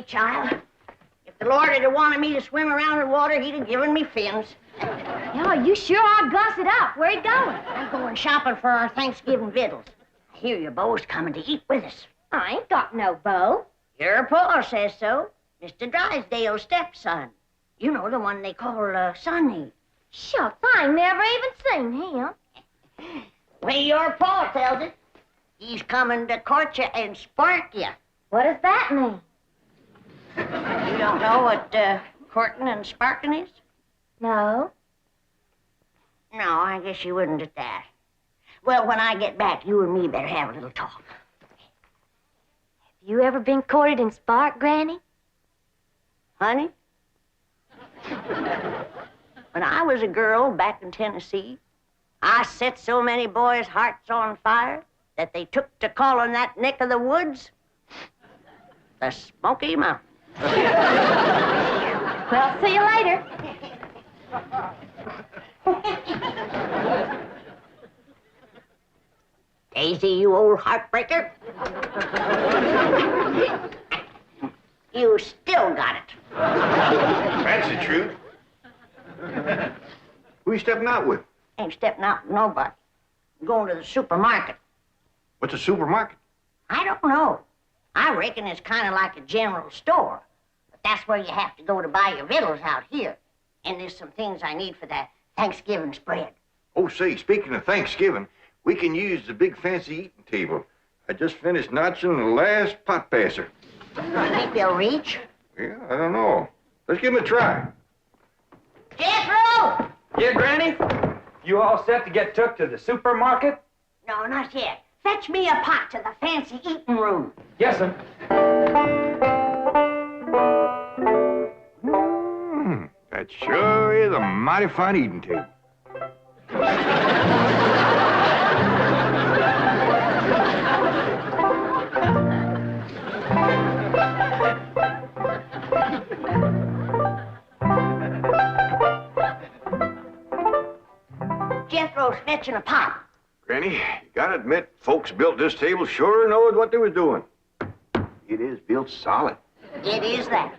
child. If the Lord had wanted me to swim around in water, he'd have given me fins. Oh, you sure are gussed up. Where you going? I'm going shopping for our Thanksgiving victuals. I hear your beau's coming to eat with us. I ain't got no beau. Your pa says so. Mr. Drysdale's stepson. You know, the one they call Sonny. Shucks, I ain't never even seen him. Well, your pa tells it. He's coming to court you and spark you. What does that mean? You don't know what courting and sparking is? No. No, I guess you wouldn't at that. Well, when I get back, you and me better have a little talk. Have you ever been courted and sparked, Granny? Honey? When I was a girl back in Tennessee, I set so many boys' hearts on fire that they took to calling that neck of the woods the Smoky Mountain. Well, see you later. Daisy, you old heartbreaker. You still got it. That's the truth. Who you stepping out with? Ain't stepping out with nobody. I'm going to the supermarket. What's a supermarket? I don't know. I reckon it's kind of like a general store. But that's where you have to go to buy your victuals out here. And there's some things I need for that Thanksgiving spread. Oh, say, speaking of Thanksgiving, we can use the big fancy eating table. I just finished notching the last pot passer. You think they'll reach? Yeah, I don't know. Let's give them a try. Jethro! Yeah, Granny? You all set to get took to the supermarket? No, not yet. Fetch me a pot to the fancy eating room. Yes, sir. That sure is a mighty fine eating table. Jethro's fetching a pot. Granny, you gotta admit, folks built this table sure knowed what they was doing. It is built solid. It is that.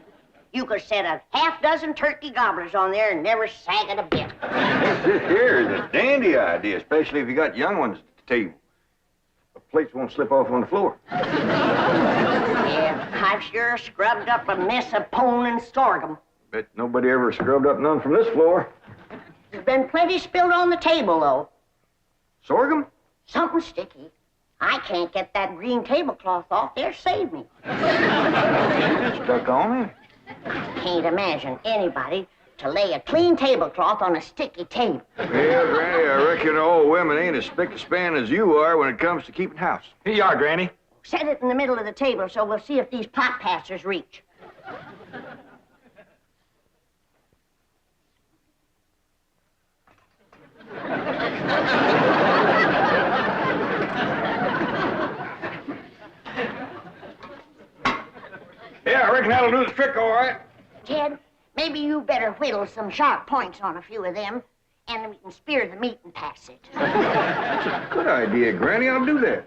You could set a half-dozen turkey gobblers on there and never sag it a bit. This here is a dandy idea, especially if you got young ones at the table. The plates won't slip off on the floor. Yeah, I've sure scrubbed up a mess of pone and sorghum. Bet nobody ever scrubbed up none from this floor. There's been plenty spilled on the table, though. Sorghum? Something sticky. I can't get that green tablecloth off there. Save me. Stuck on it? Can't imagine anybody to lay a clean tablecloth on a sticky table. Well, Granny, I reckon all women ain't as spick-a-span as you are when it comes to keeping house. Here you are, Granny. Set it in the middle of the table so we'll see if these pot passers reach. Yeah, I reckon that'll do the trick, all right. Jed, maybe you better whittle some sharp points on a few of them, and we can spear the meat and pass it. That's a good idea, Granny. I'll do that.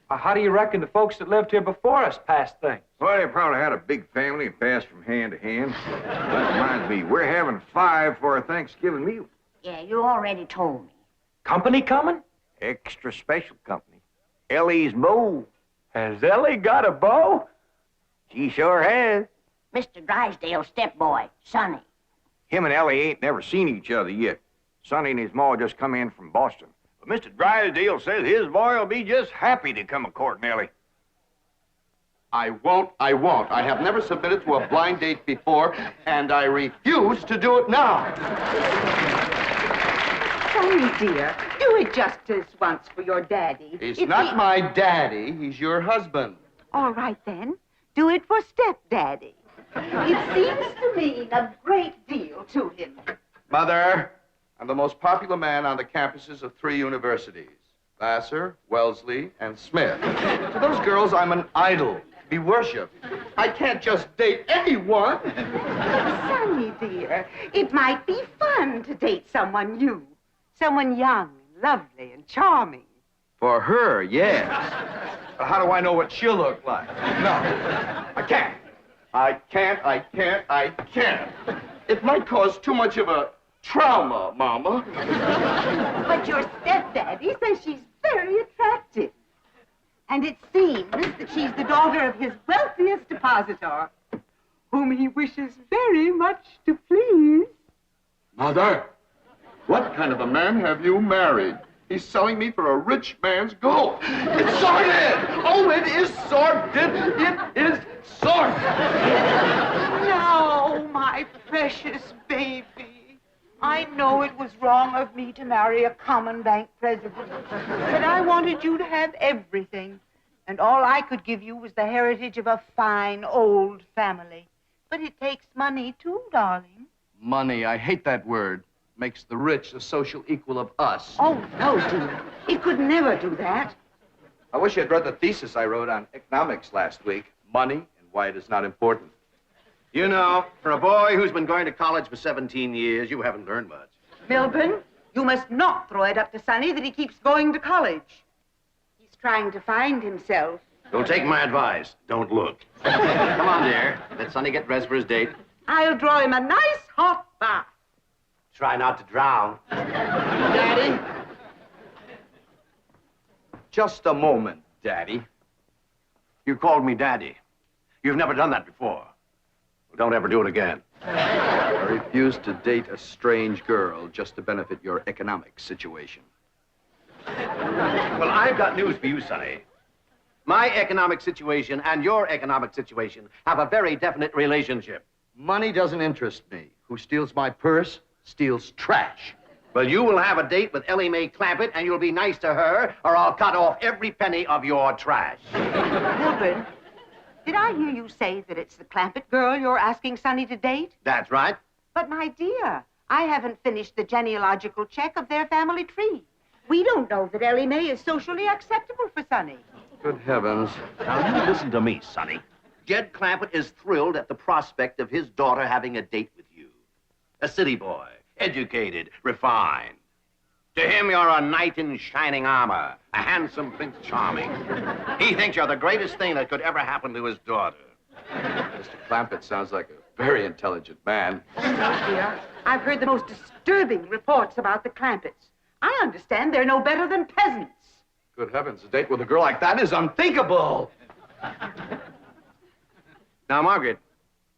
How do you reckon the folks that lived here before us passed things? Well, they probably had a big family and passed from hand to hand. That reminds me, we're having 5 for our Thanksgiving meal. Yeah, you already told me. Company coming? Extra special company. Elly's beau. Has Elly got a beau? She sure has. Mr. Drysdale's stepboy, Sonny. Him and Elly ain't never seen each other yet. Sonny and his ma just come in from Boston. But Mr. Drysdale says his boy will be just happy to come a-courting Elly. I won't. I have never submitted to a blind date before, and I refuse to do it now. Sonny, dear, do it justice once for your daddy. He's not my daddy. He's your husband. All right, then. Do it for stepdaddy. It seems to mean a great deal to him. Mother, I'm the most popular man on the campuses of 3 universities. Vassar, Wellesley, and Smith. To those girls, I'm an idol, to be worshipped. I can't just date anyone. Sonny, dear, it might be fun to date someone new. Someone young, and lovely, and charming. For her, yes. But how do I know what she'll look like? No, I can't. I can't. It might cause too much of a trauma, Mama. But your stepdaddy says she's very attractive. And it seems that she's the daughter of his wealthiest depositor, whom he wishes very much to please. Mother, what kind of a man have you married? He's selling me for a rich man's gold. It's sordid! Oh, it is sordid! It is sordid! No, my precious baby. I know it was wrong of me to marry a common bank president, but I wanted you to have everything, and all I could give you was the heritage of a fine old family. But it takes money, too, darling. Money, I hate that word. Makes the rich the social equal of us. Oh, no, dear. It could never do that. I wish you'd read the thesis I wrote on economics last week. Money and why it is not important. You know, for a boy who's been going to college for 17 years, you haven't learned much. Milburn, you must not throw it up to Sonny that he keeps going to college. He's trying to find himself. Don't take my advice. Don't look. Come on, dear. Let Sonny get dressed for his date. I'll draw him a nice hot bath. Try not to drown. Daddy? Just a moment, Daddy. You called me Daddy. You've never done that before. Well, don't ever do it again. I refuse to date a strange girl just to benefit your economic situation. Well, I've got news for you, Sonny. My economic situation and your economic situation have a very definite relationship. Money doesn't interest me. Who steals my purse steals trash. Well, you will have a date with Elly May Clampett, and you'll be nice to her, or I'll cut off every penny of your trash. Milburn, did I hear you say that it's the Clampett girl you're asking Sonny to date? That's right. But, my dear, I haven't finished the genealogical check of their family tree. We don't know that Elly May is socially acceptable for Sonny. Good heavens. Now, you listen to me, Sonny. Jed Clampett is thrilled at the prospect of his daughter having a date with you. A city boy, educated, refined. To him, you're a knight in shining armor, a handsome Prince Charming. He thinks you're the greatest thing that could ever happen to his daughter. Mr. Clampett sounds like a very intelligent man. No, dear. I've heard the most disturbing reports about the Clampetts. I understand they're no better than peasants. Good heavens, a date with a girl like that is unthinkable. Now, Margaret,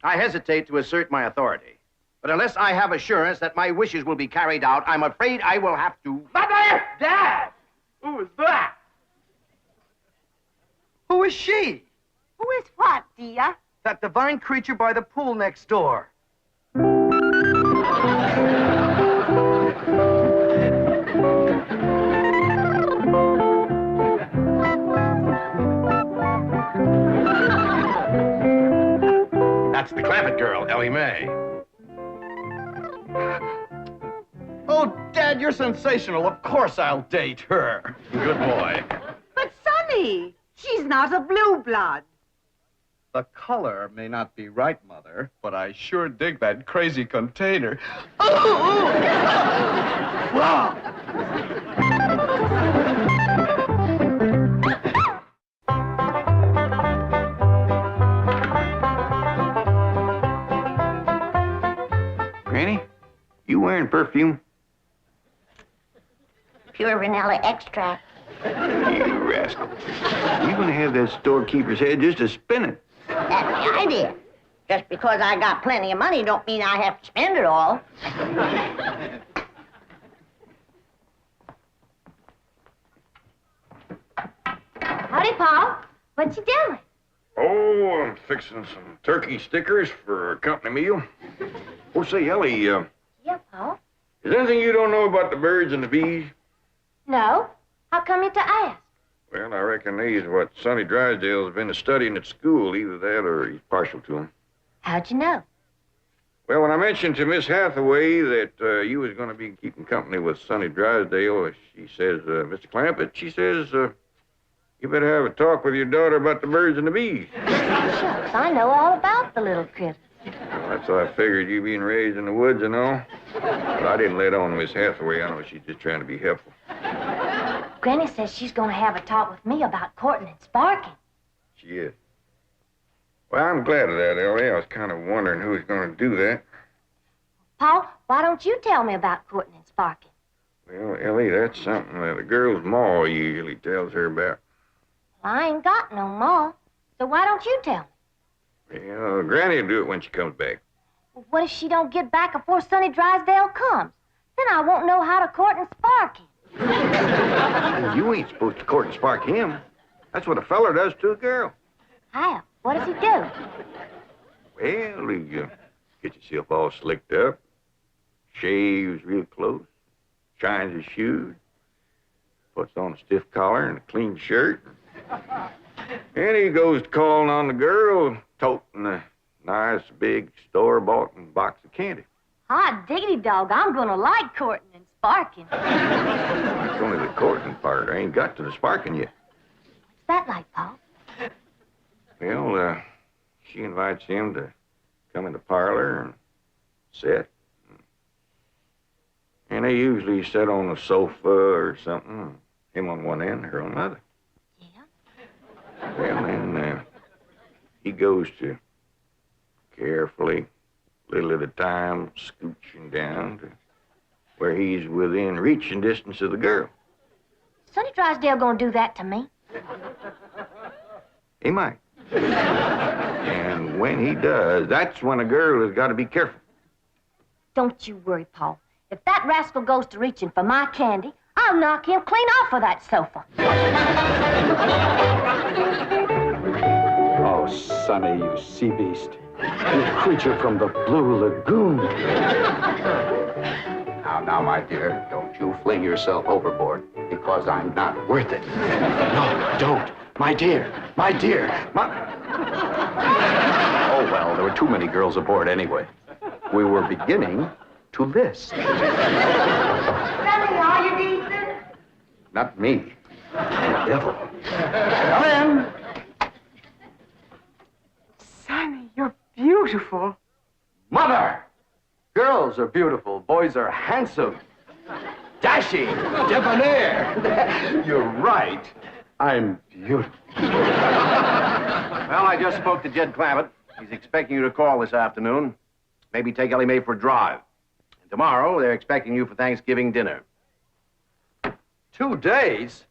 I hesitate to assert my authority. But unless I have assurance that my wishes will be carried out, I'm afraid I will have to... Mother! Dad! Who is that? Who is she? Who is what, dear? That divine creature by the pool next door. That's the Clampett girl, Elly May. Oh, Dad, you're sensational. Of course I'll date her. Good boy. But, Sonny, she's not a blue blood. The color may not be right, Mother, but I sure dig that crazy container. Granny, you wearing perfume? Pure vanilla extract. You rascal. You're gonna have that storekeeper's head just a spinning. That's the idea. Just because I got plenty of money don't mean I have to spend it all. Howdy, Pa. What you doing? Oh, I'm fixing some turkey stickers for a company meal. Oh, say, Ellie, Yeah, Pa. is there anything you don't know about the birds and the bees? No. How come you to ask? Well, I reckon these what Sonny Drysdale's been studying at school. Either that or he's partial to them. How'd you know? Well, when I mentioned to Miss Hathaway that you was going to be keeping company with Sonny Drysdale, she says, Mr. Clampett, she says, you better have a talk with your daughter about the birds and the bees. Shucks, I know all about the little critters. Well, that's how I figured you being raised in the woods and all. But I didn't let on to Miss Hathaway. I know she's just trying to be helpful. Granny says she's gonna have a talk with me about courting and sparking. She is. Well, I'm glad of that, Ellie. I was kind of wondering who was going to do that. Paul, why don't you tell me about courting and sparking? Well, Ellie, that's something that a girl's ma usually tells her about. Well, I ain't got no ma, so why don't you tell me? Well, Granny will do it when she comes back. Well, what if she don't get back before Sonny Drysdale comes? Then I won't know how to court and spark him. You ain't supposed to court and spark him. That's what a feller does to a girl. How? What does he do? Well, he gets himself all slicked up, shaves real close, shines his shoes, puts on a stiff collar and a clean shirt. And he goes to calling on the girl, toting a nice big store-bought box of candy. Hot diggity dog, I'm gonna like courting and sparking. It's only the courting part. I ain't got to the sparking yet. What's that like, Paul? Well, she invites him to come in the parlor and sit. And they usually sit on a sofa or something, him on one end, her on the other. Yeah? Well, then he goes to carefully, little at a time, scooching down to where he's within reaching distance of the girl. Sonny Drysdale gonna do that to me? He might. And when he does, that's when a girl has got to be careful. Don't you worry, Paul. If that rascal goes to reaching for my candy, I'll knock him clean off of that sofa. Oh, Sonny, you sea beast. You creature from the Blue Lagoon. Now, my dear, don't you fling yourself overboard, because I'm not worth it. No, don't. My dear, my... Oh, well, there were too many girls aboard anyway. We were beginning to list. Sonny, are you decent? Not me. The devil. Come in. Sonny, you're beautiful. Mother! Girls are beautiful. Boys are handsome. Dashing. Debonair. You're right. I'm beautiful. Well, I just spoke to Jed Clampett. He's expecting you to call this afternoon. Maybe take Elly May for a drive. And tomorrow, they're expecting you for Thanksgiving dinner. 2 days?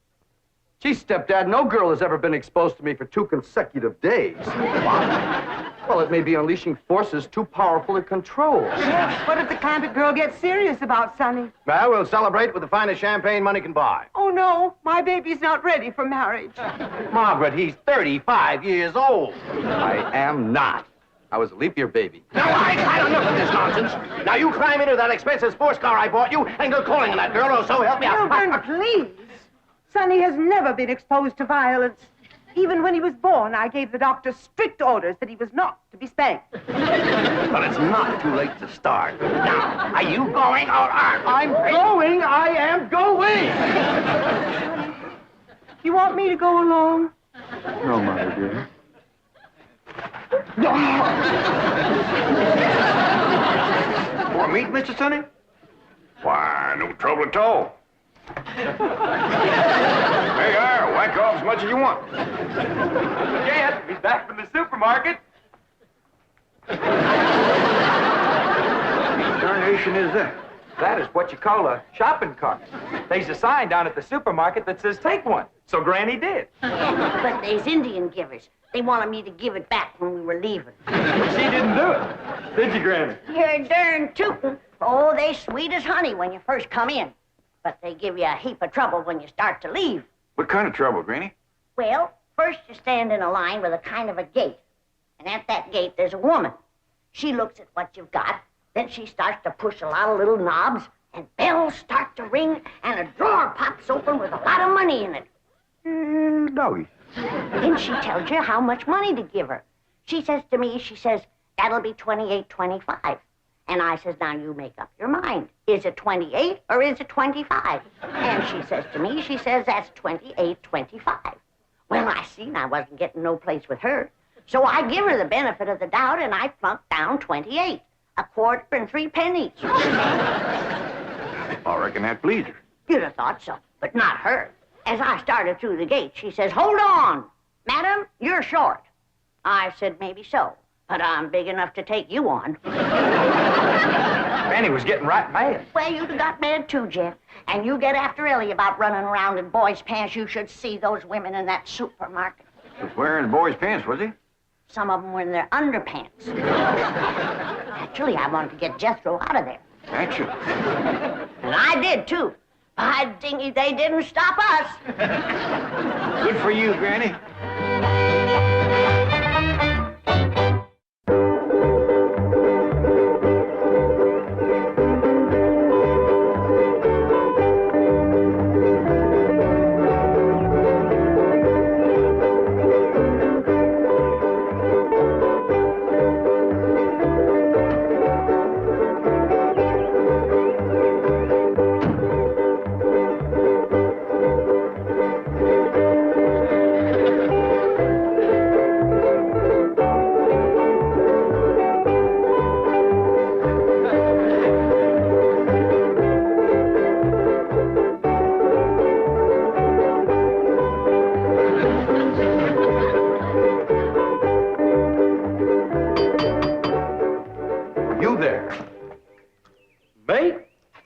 Gee, stepdad, no girl has ever been exposed to me for 2 consecutive days. Well, it may be unleashing forces too powerful to control. What if the Clampett girl gets serious about Sonny? Well, we'll celebrate with the finest champagne money can buy. Oh, no, my baby's not ready for marriage. Margaret, he's 35 years old. I am not. I was a leap year baby. Now, I've had enough of this nonsense. Now, you climb into that expensive sports car I bought you and go calling on that girl, or so help me out. Milburn, please. Sonny has never been exposed to violence. Even when he was born, I gave the doctor strict orders that he was not to be spanked. But it's not too late to start. Now, are you going or aren't you? I'm going. I am going. You want me to go along? No, Mother, dear. Want meat, Mr. Sonny? Why, no trouble at all. There you are. Whack off as much as you want. Jed, he's back from the supermarket. What darnation is that? That is what you call a shopping cart. There's a sign down at the supermarket that says take one. So Granny did. But there's Indian givers. They wanted me to give it back when we were leaving. But she didn't do it. Did you, Granny? You're darn tootin'. Oh, they sweet as honey when you first come in. But they give you a heap of trouble when you start to leave. What kind of trouble, Granny? Well, first you stand in a line with a kind of a gate. And at that gate, there's a woman. She looks at what you've got. Then she starts to push a lot of little knobs. And bells start to ring. And a drawer pops open with a lot of money in it. Doggy. Then she tells you how much money to give her. She says to me, she says, that'll be $28.25. And I says, now you make up your mind. Is it 28 or is it 25? And she says to me, she says, that's 28.25. Well, I seen I wasn't getting no place with her. So I give her the benefit of the doubt and I plunked down 28. A quarter and 3 pennies. I reckon that pleased her. You'd have thought so, but not her. As I started through the gate, she says, hold on. Madam, you're short. I said maybe so, but I'm big enough to take you on. Granny was getting right mad. Well, you'd have got mad too, Jed. And you get after Elly about running around in boys' pants. You should see those women in that supermarket. He was wearing boys' pants, was he? Some of them were in their underpants. Actually, I wanted to get Jethro out of there. Actually. And I did, too. By dingy, they didn't stop us. Good for you, Granny.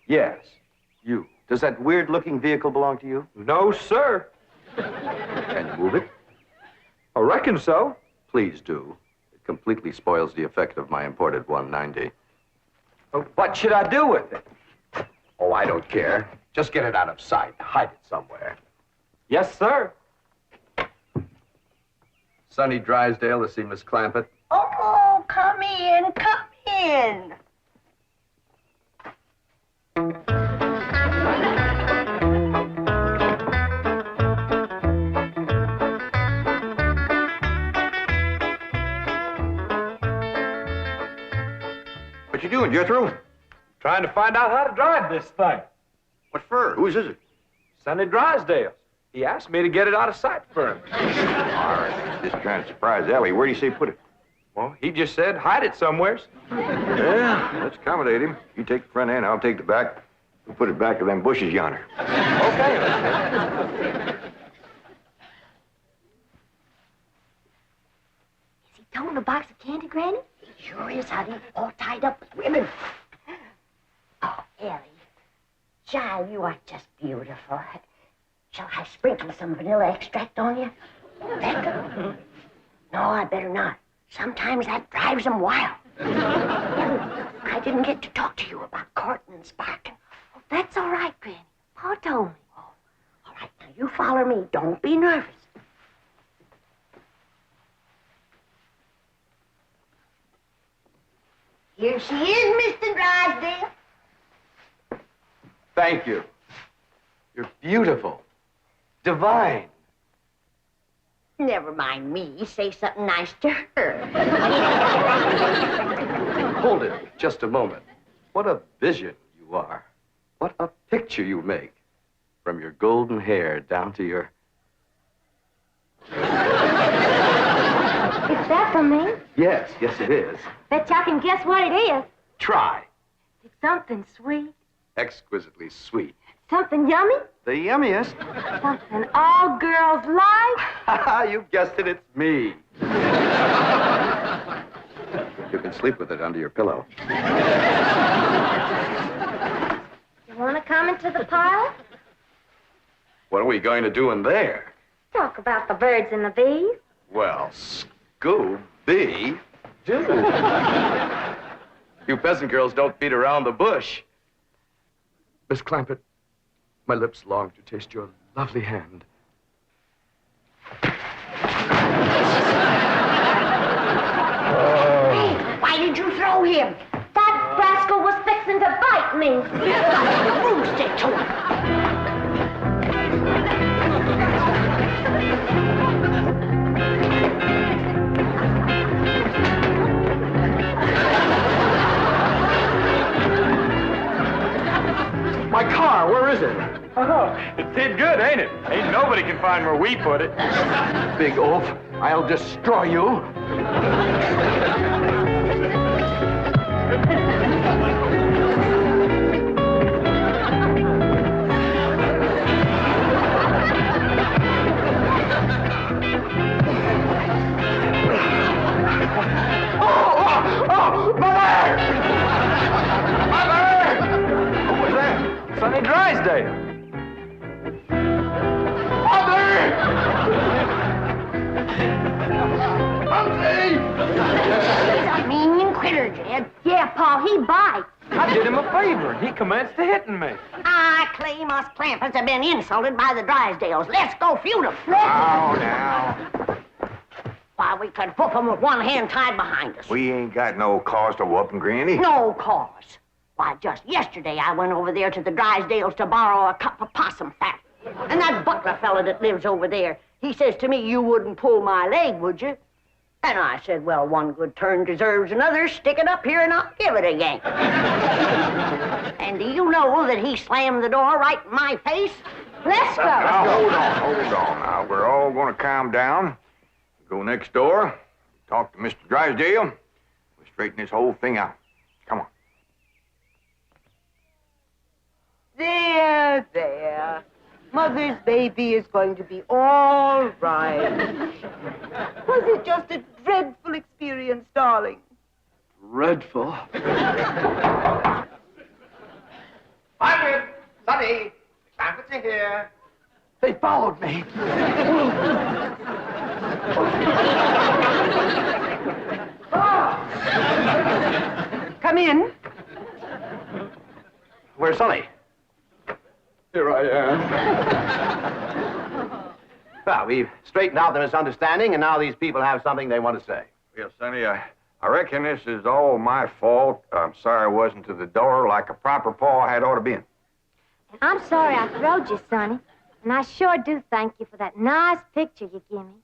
Yes, you. Does that weird-looking vehicle belong to you? No, sir. Can you move it? I reckon so. Please do. It completely spoils the effect of my imported 190. What should I do with it? Oh, I don't care. Just get it out of sight. Hide it somewhere. Yes, sir. Sonny Drysdale to see Miss Clampett. Oh, come in, come in. What you doing, Jethro? Trying to find out how to drive this thing. What for? Whose is it? Sonny Drysdale. He asked me to get it out of sight for him. All right. Just trying to surprise Elly. Where do you say put it? Well, he just said hide it somewheres. Yeah, let's accommodate him. You take the front end, I'll take the back. We'll put it back to them bushes yonder. Okay. Is he toting a box of candy, Granny? He sure is, honey. All tied up with ribbon. Oh, Elly. Child, you are just beautiful. Shall I sprinkle some vanilla extract on you? Becca? No, I better not. Sometimes that drives them wild. I didn't get to talk to you about courting and sparking. Oh, that's all right, Granny. Pa told me. Oh, all right, now you follow me. Don't be nervous. Here she is, Mr. Drysdale. Thank you. You're beautiful. Divine. Never mind me. Say something nice to her. Hold it just a moment. What a vision you are. What a picture you make. From your golden hair down to your... Is that for me? Yes, it is. Bet you I can guess what it is. Try. It's something sweet. Exquisitely sweet. Something yummy. The yummiest. Something all girls like. You guessed it, it's me. You can sleep with it under your pillow. You want to come into the parlor? What are we going to do in there? Talk about the birds and the bees. Well, Scooby. Do. You peasant girls don't beat around the bush. Miss Clampett, my lips long to taste your lovely hand. Hey, why did you throw him? That rascal was fixing to bite me. Broomstick to him. My car, where is it? Oh, it did good, ain't it? Ain't nobody can find where we put it. Big oaf, I'll destroy you. Pa, he bites. I did him a favor, and he commenced to hitting me. I claim us Clampetts have been insulted by the Drysdales. Let's go feud 'em. Oh, now. Why, we could whoop 'em with one hand tied behind us. We ain't got no cause to whoop 'em, Granny. No cause. Why, just yesterday I went over there to the Drysdales to borrow a cup of possum fat. And that butler fella that lives over there, he says to me, you wouldn't pull my leg, would you? And I said, well, one good turn deserves another. Stick it up here and I'll give it a yank. And do you know that he slammed the door right in my face? Let's go. Now, hold on. Now, we're all going to calm down. Go next door, talk to Mr. Drysdale. We'll straighten this whole thing out. Come on. There. Mother's baby is going to be all right. Was it just a dreadful experience, darling? Dreadful. Margaret! Sonny! Clampetts are here. They followed me. Come in. Where's Sonny? Here I am. Well, we've straightened out the misunderstanding, and now these people have something they want to say. Well, Sonny, I reckon this is all my fault. I'm sorry I wasn't to the door like a proper paw had ought to been. I'm sorry I throwed you, Sonny. And I sure do thank you for that nice picture you give me.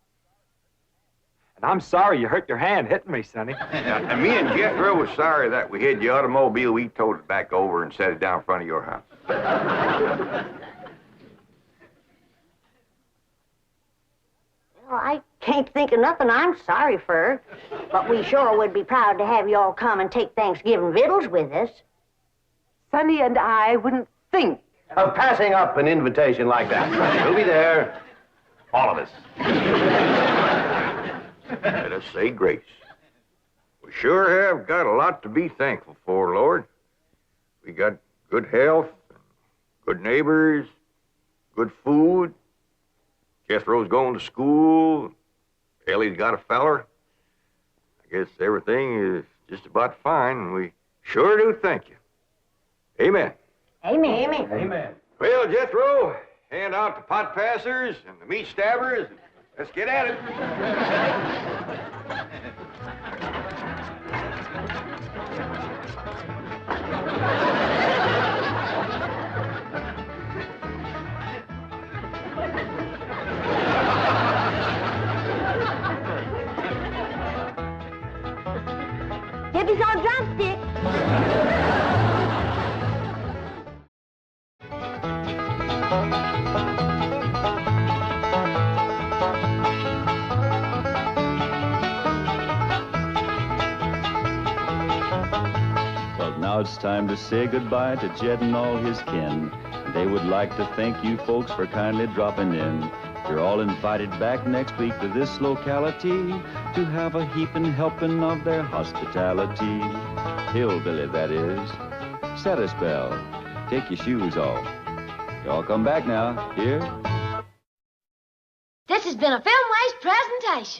And I'm sorry you hurt your hand hitting me, Sonny. And me and Jethro was sorry that we hid your automobile. We towed it back over and set it down in front of your house. Well, I can't think of nothing I'm sorry for. But we sure would be proud to have you all come and take Thanksgiving victuals with us. Sonny and I wouldn't think. Of passing up an invitation like that. We'll be there, all of us. Let us say grace. We sure have got a lot to be thankful for, Lord. We got good health, good neighbors, good food. Jethro's going to school. Elly's got a feller. I guess everything is just about fine, and we sure do thank you. Amen. Amen. Amen. Well, Jethro, hand out the pot passers and the meat stabbers. Let's get at it. Debbie's on drumstick. Now it's time to say goodbye to Jed and all his kin. They would like to thank you folks for kindly dropping in. You're all invited back next week to this locality to have a heaping helping of their hospitality. Hillbilly, that is. Set a spell. Take your shoes off. Y'all come back now. Here. This has been a Film Waste presentation.